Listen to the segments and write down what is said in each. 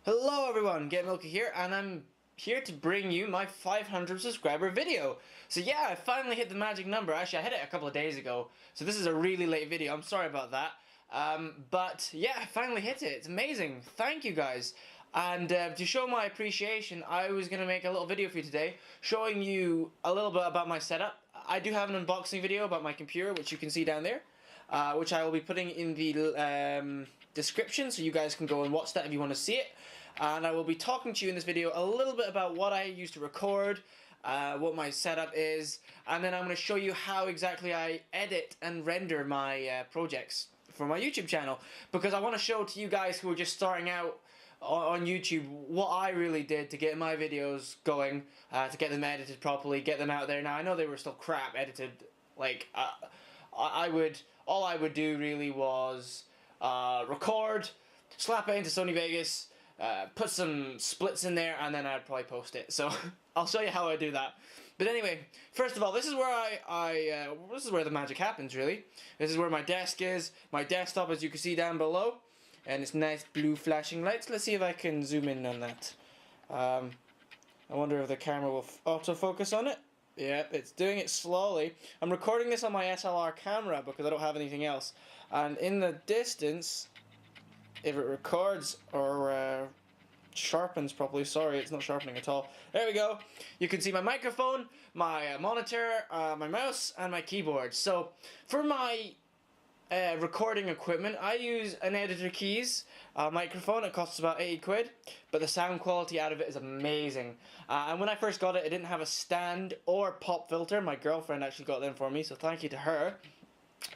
Hello everyone, Get Milky here, and I'm here to bring you my 500 subscriber video. So yeah, I finally hit the magic number. Actually, I hit it a couple of days ago, so this is a really late video. I'm sorry about that. But yeah, I finally hit it. It's amazing. Thank you guys. And to show my appreciation, I was going to make a little video for you today, showing you a little bit about my setup. I do have an unboxing video about my computer, which you can see down there, which I will be putting in the description, so you guys can go and watch that if you want to see it. And I will be talking to you in this video a little bit about what I use to record, what my setup is, and then I'm going to show you how exactly I edit and render my projects for my YouTube channel, because I want to show to you guys who are just starting out on YouTube what I really did to get my videos going, to get them edited properly, get them out there. Now I know they were still crap edited. Like all I would do really was record, slap it into Sony Vegas, put some splits in there, and then I'd probably post it. So I'll show you how I do that. But anyway, first of all, this is where this is where the magic happens, really. This is where my desk is. My desktop, as you can see down below, and it's nice blue flashing lights. Let's see if I can zoom in on that. I wonder if the camera will autofocus on it. Yeah, it's doing it slowly. I'm recording this on my SLR camera because I don't have anything else. And in the distance, if it records or sharpens properly, sorry, it's not sharpening at all. There we go. You can see my microphone, my monitor, my mouse, and my keyboard. So for my recording equipment, I use an editor keys microphone. It costs about 80 quid, but the sound quality out of it is amazing. And when I first got it, it didn't have a stand or pop filter. My girlfriend actually got them for me, so thank you to her.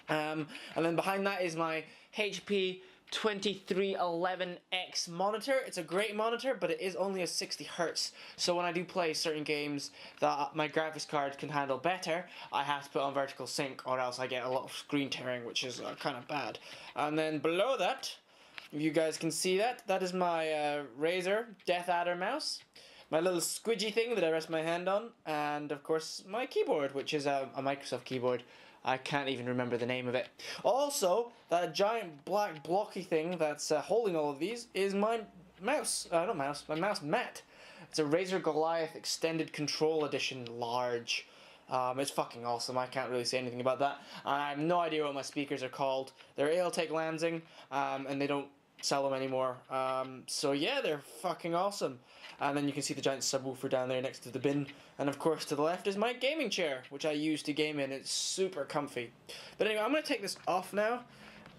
And then behind that is my HP 2311X monitor. It's a great monitor, but it is only a 60 Hz. So when I do play certain games that my graphics card can handle better, I have to put on vertical sync, or else I get a lot of screen tearing, which is kind of bad. And then below that, if you guys can see that, that is my Razer Death Adder mouse, my little squidgy thing that I rest my hand on, and of course my keyboard, which is a Microsoft keyboard. I can't even remember the name of it. Also, that giant black blocky thing that's holding all of these is my mouse. Not mouse, my mouse mat. It's a Razer Goliath Extended Control Edition Large. It's fucking awesome. I can't really say anything about that. I have no idea what my speakers are called. They're Aeltec Lansing, and they don't sell them anymore. So yeah, they're fucking awesome. And then you can see the giant subwoofer down there next to the bin. And of course to the left is my gaming chair, which I use to game in. It's super comfy. But anyway, I'm going to take this off now,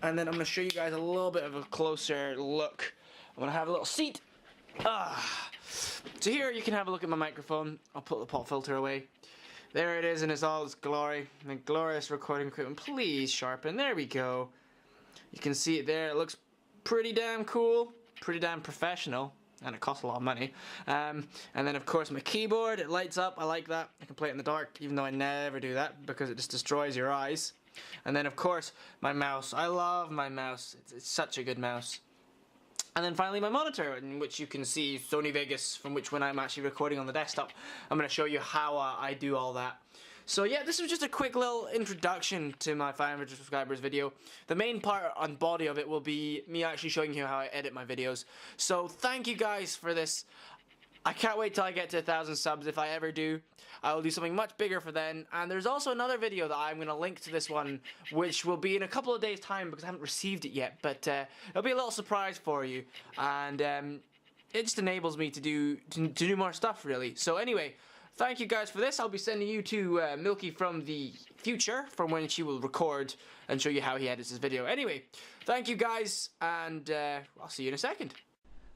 and then I'm going to show you guys a little bit of a closer look. I'm going to have a little seat. So here you can have a look at my microphone. I'll put the pop filter away. There it is in all its glory. The glorious recording equipment. Please sharpen. There we go. You can see it there. It looks pretty damn cool. Pretty damn professional. And it costs a lot of money. And then of course my keyboard, it lights up. I like that. I can play it in the dark, even though I never do that because it just destroys your eyes. And then of course my mouse. I love my mouse. It's such a good mouse. And then finally my monitor, in which you can see Sony Vegas, from which when I'm actually recording on the desktop, I'm going to show you how I do all that. So yeah, this was just a quick little introduction to my 500 subscribers video. The main part and body of it will be me actually showing you how I edit my videos. So thank you guys for this. I can't wait till I get to 1,000 subs. If I ever do, I will do something much bigger for then. And there's also another video that I'm going to link to this one, which will be in a couple of days time because I haven't received it yet. But it'll be a little surprise for you. And it just enables me to do more stuff, really. So anyway, thank you guys for this. I'll be sending you to Milky from the future, from when she will record and show you how he edits his video. Anyway, thank you guys, and I'll see you in a second.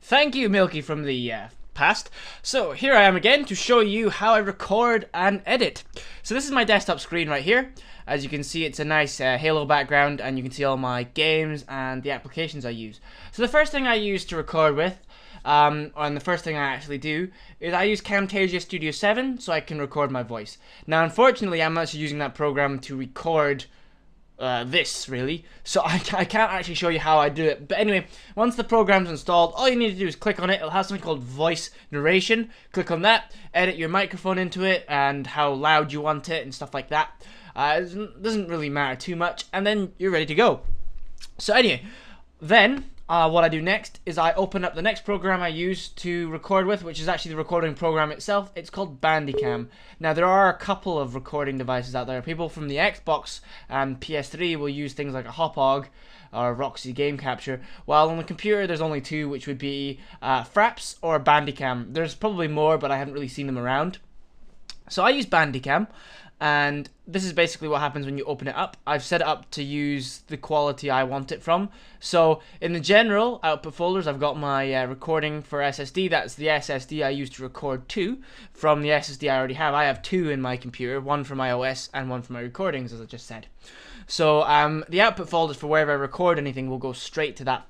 Thank you, Milky from the past. So here I am again to show you how I record and edit. So this is my desktop screen right here. As you can see, it's a nice Halo background, and you can see all my games and the applications I use. So the first thing I use to record with, and the first thing I actually do, is I use Camtasia Studio 7 so I can record my voice. Now unfortunately I'm actually using that program to record this, really, so I can't actually show you how I do it. But anyway, once the program's installed, all you need to do is click on it. It'll have something called voice narration. Click on that, edit your microphone into it and how loud you want it and stuff like that. It doesn't really matter too much, and then you're ready to go. So anyway, then what I do next is I open up the next program I use to record with, which is actually the recording program itself. It's called Bandicam. Now, there are a couple of recording devices out there. People from the Xbox and PS3 will use things like a Hopog or Roxy Game Capture, while on the computer there's only two, which would be Fraps or Bandicam. There's probably more, but I haven't really seen them around. So I use Bandicam, and this is basically what happens when you open it up. I've set it up to use the quality I want it from. So in the general output folders, I've got my recording for SSD. That's the SSD I use to record to from the SSD I already have. I have two in my computer, one for my OS and one for my recordings, as I just said. So the output folders for wherever I record anything will go straight to that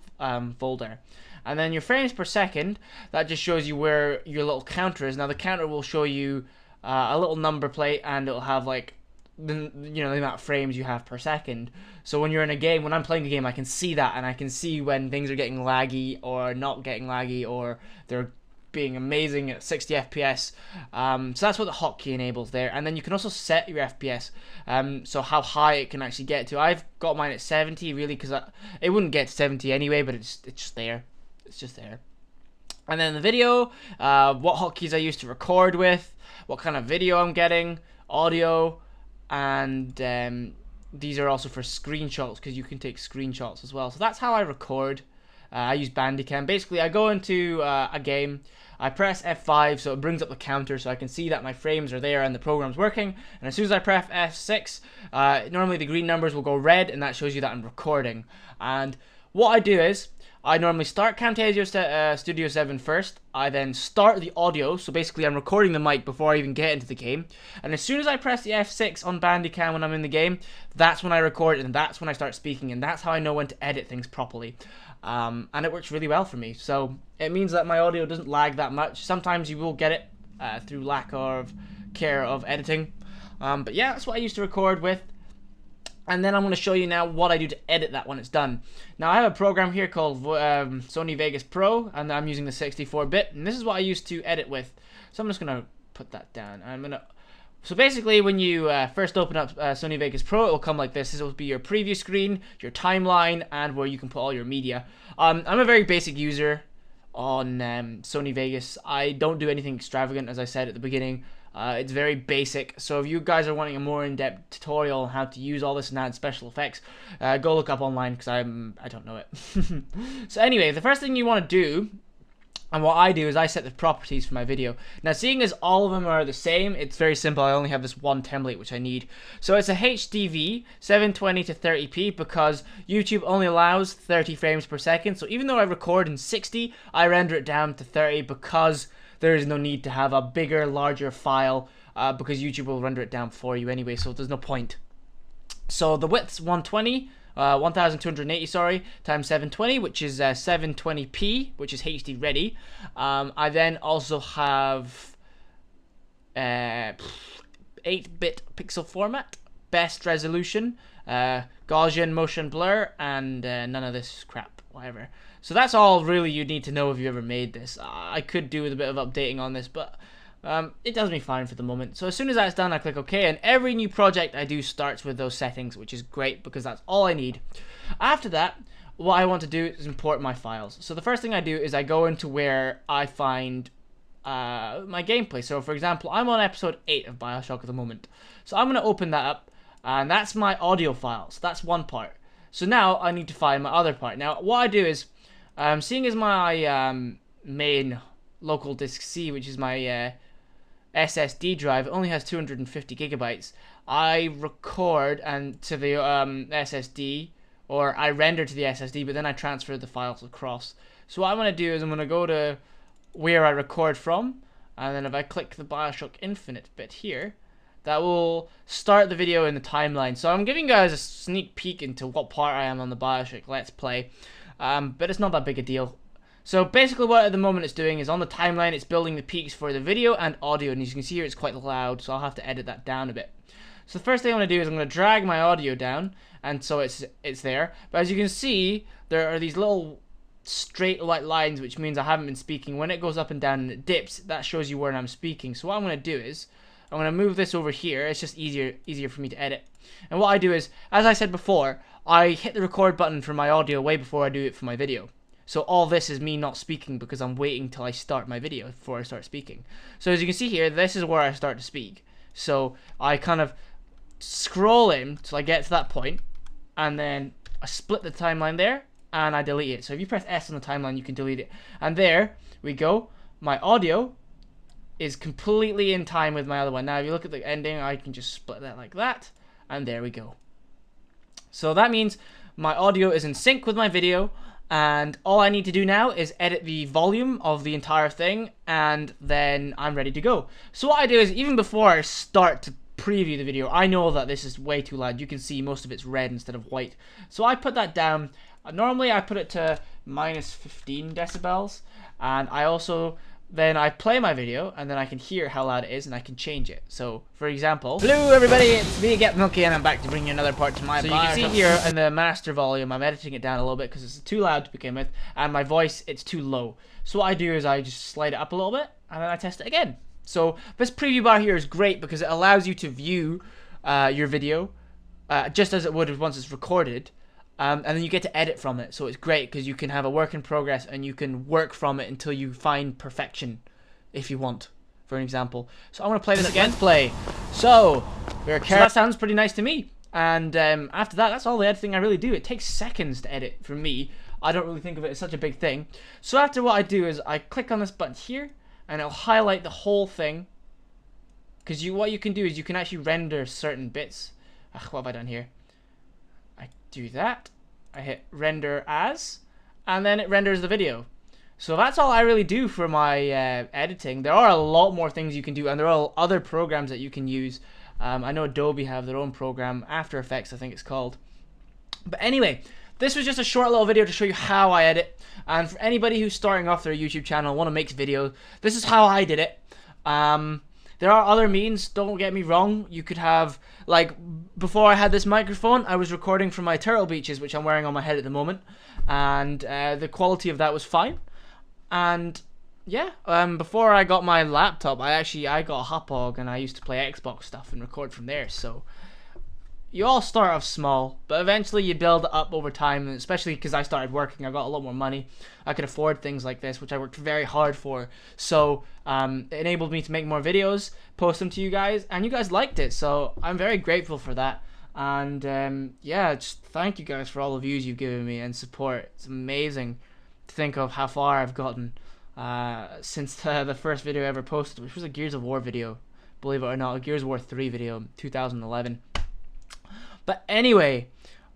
folder. And then your frames per second, that just shows you where your little counter is. Now the counter will show you a little number plate, and it'll have like the amount of frames you have per second. So when you're in a game, when I'm playing a game, I can see that, and I can see when things are getting laggy or not getting laggy, or they're being amazing at 60 FPS. So that's what the hotkey enables there. And then you can also set your FPS, so how high it can actually get to. I've got mine at 70 really, because it wouldn't get to 70 anyway, but it's just there. It's just there. And then the video, what hotkeys I use to record with, what kind of video I'm getting, audio, and these are also for screenshots, because you can take screenshots as well. So that's how I record. I use Bandicam. Basically, I go into a game, I press F5, so it brings up the counter, so I can see that my frames are there and the program's working. And as soon as I press F6, normally the green numbers will go red, and that shows you that I'm recording. And what I do is, I normally start Camtasia Studio 7 first. I then start the audio, so basically I'm recording the mic before I even get into the game. And as soon as I press the F6 on Bandicam when I'm in the game, that's when I record, and that's when I start speaking, and that's how I know when to edit things properly. And it works really well for me. So it means that my audio doesn't lag that much. Sometimes you will get it through lack of care of editing. But yeah, that's what I used to record with. And then I'm going to show you now what I do to edit that when it's done. Now I have a program here called Sony Vegas Pro, and I'm using the 64-bit, and this is what I used to edit with. So I'm just going to put that down. So basically, when you first open up Sony Vegas Pro, it will come like this. This will be your preview screen, your timeline, and where you can put all your media. I'm a very basic user on Sony Vegas. I don't do anything extravagant, as I said at the beginning. It's very basic, so if you guys are wanting a more in-depth tutorial on how to use all this and add special effects, go look up online, because I don't know it. So anyway, the first thing you want to do, and what I do, is I set the properties for my video. Now, seeing as all of them are the same, it's very simple. I only have this one template which I need. So it's a HDV 720 to 30p, because YouTube only allows 30 frames per second. So even though I record in 60, I render it down to 30, because there is no need to have a bigger, larger file, because YouTube will render it down for you anyway, so there's no point. So the width's 1280, sorry, times 720, which is 720p, which is HD ready. I then also have 8-bit pixel format, best resolution, Gaussian motion blur, and none of this crap, whatever. So that's all really you need to know if you ever made this. I could do with a bit of updating on this, but it does me fine for the moment. So as soon as that's done, I click OK, and every new project I do starts with those settings, which is great, because that's all I need. After that, what I want to do is import my files. So the first thing I do is I go into where I find my gameplay. So for example, I'm on episode 8 of BioShock at the moment. So I'm going to open that up, and that's my audio files. That's one part. So now I need to find my other part. Now what I do is, seeing as my main local disk C, which is my SSD drive, only has 250 gigabytes, I record to the SSD, or I render to the SSD, but then I transfer the files across. So what I'm going to do is I'm going to go to where I record from, and then if I click the BioShock Infinite bit here, that will start the video in the timeline. So I'm giving you guys a sneak peek into what part I am on the BioShock Let's Play. But it's not that big a deal. So basically what at the moment it's doing is on the timeline, it's building the peaks for the video and audio, and as you can see here it's quite loud, so I'll have to edit that down a bit. So the first thing I'm going to do is I'm going to drag my audio down, and so it's there. But as you can see, there are these little straight white lines, which means I haven't been speaking. When it goes up and down and it dips, that shows you where I'm speaking. So what I'm going to do is I'm going to move this over here. It's just easier for me to edit. And what I do is, as I said before, I hit the record button for my audio way before I do it for my video. So all this is me not speaking because I'm waiting till I start my video before I start speaking. So as you can see here, this is where I start to speak. So I kind of scroll in till I get to that point, and then I split the timeline there, and I delete it. So if you press S on the timeline, you can delete it. And there we go. My audio is completely in time with my other one. Now if you look at the ending, I can just split that like that, and there we go. So that means my audio is in sync with my video, and all I need to do now is edit the volume of the entire thing, and then I'm ready to go. So what I do is, even before I start to preview the video, I know that this is way too loud. You can see most of it's red instead of white. So I put that down. Normally I put it to minus 15 decibels, and I also then I play my video, and then I can hear how loud it is, and I can change it. So, for example, hello everybody, it's me, Milky, and I'm back to bring you another part to my. So you can see here in the master volume, I'm editing it down a little bit because it's too loud to begin with, and my voice, it's too low. So what I do is I just slide it up a little bit, and then I test it again. So this preview bar here is great because it allows you to view your video just as it would once it's recorded. And then you get to edit from it, so it's great because you can have a work in progress and you can work from it until you find perfection, if you want, for an example. So I'm going to play this again. Let's play. So that sounds pretty nice to me. And after that, that's all the editing I really do. It takes seconds to edit for me. I don't really think of it as such a big thing. So after what I do is I click on this button here, and it'll highlight the whole thing. Because what you can do is you can actually render certain bits. What have I done here? I do that, I hit render as, and then it renders the video. So that's all I really do for my editing. There are a lot more things you can do, and there are other programs that you can use. I know Adobe have their own program, After Effects I think it's called. But anyway, this was just a short little video to show you how I edit. And for anybody who's starting off their YouTube channel, want to make videos, this is how I did it. There are other means, don't get me wrong. You could have, like, before I had this microphone, I was recording from my Turtle Beaches, which I'm wearing on my head at the moment, and the quality of that was fine. And yeah, before I got my laptop, I got a Hopog, and I used to play Xbox stuff and record from there. So you all start off small, but eventually you build up over time, and especially because I started working, I got a lot more money. I could afford things like this, which I worked very hard for. So it enabled me to make more videos, post them to you guys, and you guys liked it. So I'm very grateful for that. And yeah, just thank you guys for all the views you've given me and support. It's amazing to think of how far I've gotten since the first video I ever posted, which was a Gears of War video. Believe it or not, a Gears of War 3 video, 2011. But anyway,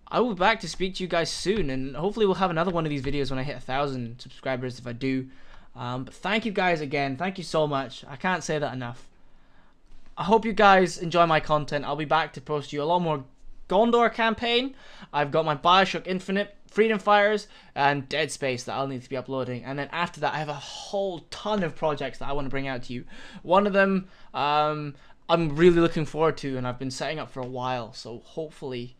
I will be back to speak to you guys soon, and hopefully we'll have another one of these videos when I hit 1,000 subscribers if I do. But thank you guys again. Thank you so much. I can't say that enough. I hope you guys enjoy my content. I'll be back to post you a lot more Gondor campaign. I've got my BioShock Infinite, Freedom Fires, and Dead Space that I'll need to be uploading. And then after that, I have a whole ton of projects that I want to bring out to you. One of them, I'm really looking forward to, and I've been setting up for a while, so hopefully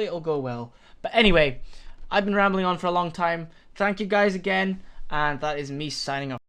it'll go well. But anyway, I've been rambling on for a long time. Thank you guys again, and that is me signing off.